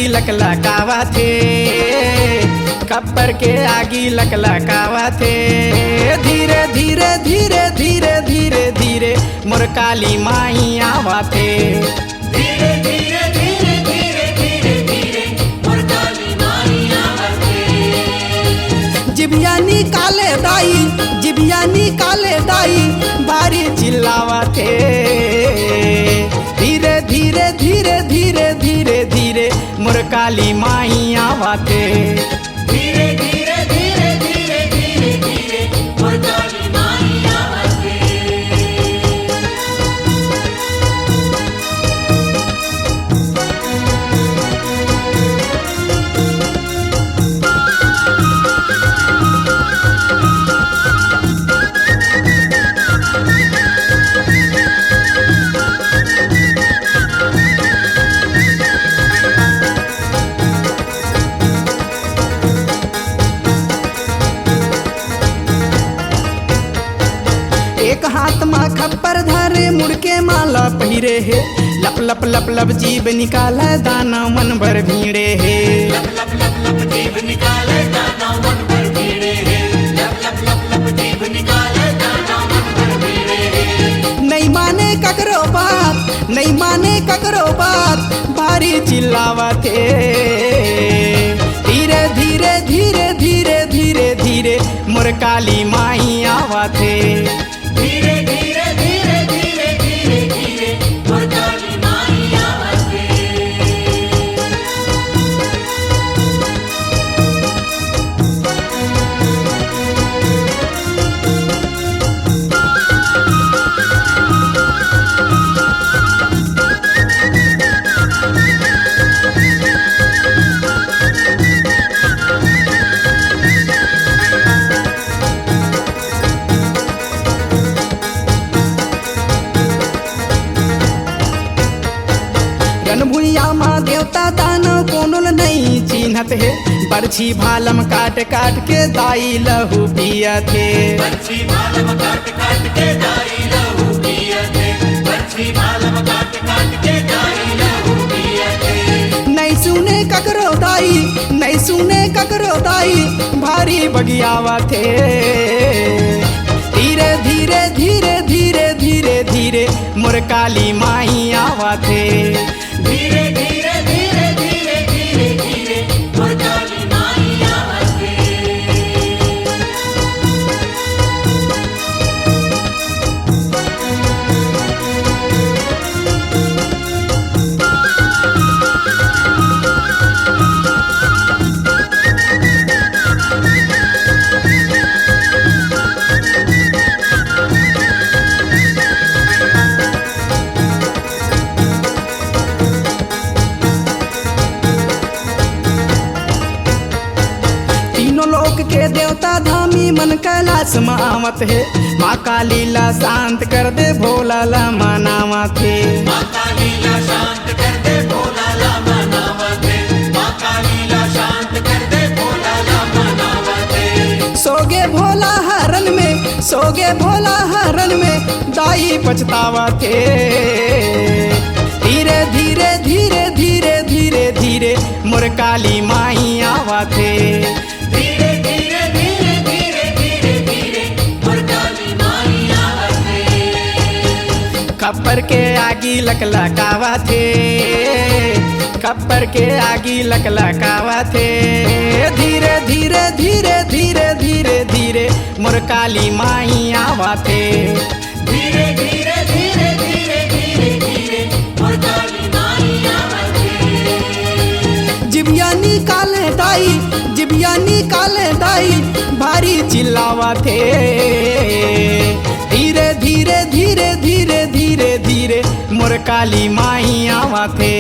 लकलकावा थे, खप्पर के आगी लकलकावा थे। धीरे धीरे धीरे धीरे धीरे धीरे मोर काली माई आवा थे। धीरे धीरे धीरे धीरे धीरे धीरे मोर काली माई आवा थे। जिभिया निकाले दाई, जिभिया निकाले दाई, भारी चिल्लावा थे। धीरे धीरे धीरे धीरे धीरे धीरे मोर काली माई आवा थे। धीरे धीरे धीरे धीरे धीरे धीरे मोर काली माई आवा थे। एक हाथ में खप्पर धरे मुड़ के माला पहिरे है। लप लप लप लप जीभ निकाले दाना मन भर भीड़े है। लप लप लप लप जीभ निकाले दाना मन भर भीड़े है। लप लप लप लप जीभ निकाले दाना मन भर भीड़े है। नहीं माने ककरो बात, नहीं माने ककरो बात, भारी चिल्लावा थे। धीरे धीरे धीरे धीरे धीरे धीरे मोर काली माई आवा थे। धीरे धीरे धीरे धीरे धीरे धीरे मोर काली माई आवा थे। रणभुइया माँ देवता दानव कोनो नहीं चिन्हत है। बरछी भालम काट काट के दाई लहू पिया थे। बरछी भालम काट काट के दाई लहू पिया थे। बरछी भालम काट काट के दाई लहू पिया थे। नहीं सुने ककरो दाई, नहीं सुने ककरो दाई, भारी बगियावा थे। धीरे धीरे धीरे धीरे धीरे धीरे मोर काली माई आवा थे। धीरे धीरे धीरे धीरे धीरे धीरे मोर काली माई आवा थे। तीनों लोक के देवता धामी मन कैलाश में आवत है। माँ काली ला शांत कर दे भोला ला मनावा थे। माँ काली ला शांत कर दे भोला ला मनावा थे। माँ काली ला शांत कर दे भोला ला मनावा थे। सोगे भोला हरन में, सोगे भोला हरन में, दाई पछतावा थे। धीरे धीरे धीरे धीरे धीरे धीरे मोर काली माई आवा थे। धीरे धीरे धीरे धीरे धीरे धीरे मोर काली माई आवा थे। खप्पर के आगी लकलकावा थे, खप्पर के आगी लकलकावा थे। धीरे धीरे धीरे धीरे धीरे धीरे मोर काली माई आवा थे। धीरे धीरे धीरे धीरे धीरे धीरे मोर काली माई आवा थे। जिभिया निकाले दाई, जिभिया निकाले दाई, भारी चिल्लावा थे। धीरे धीरे धीरे धीरे धीरे धीरे मोर काली माई आवा थे।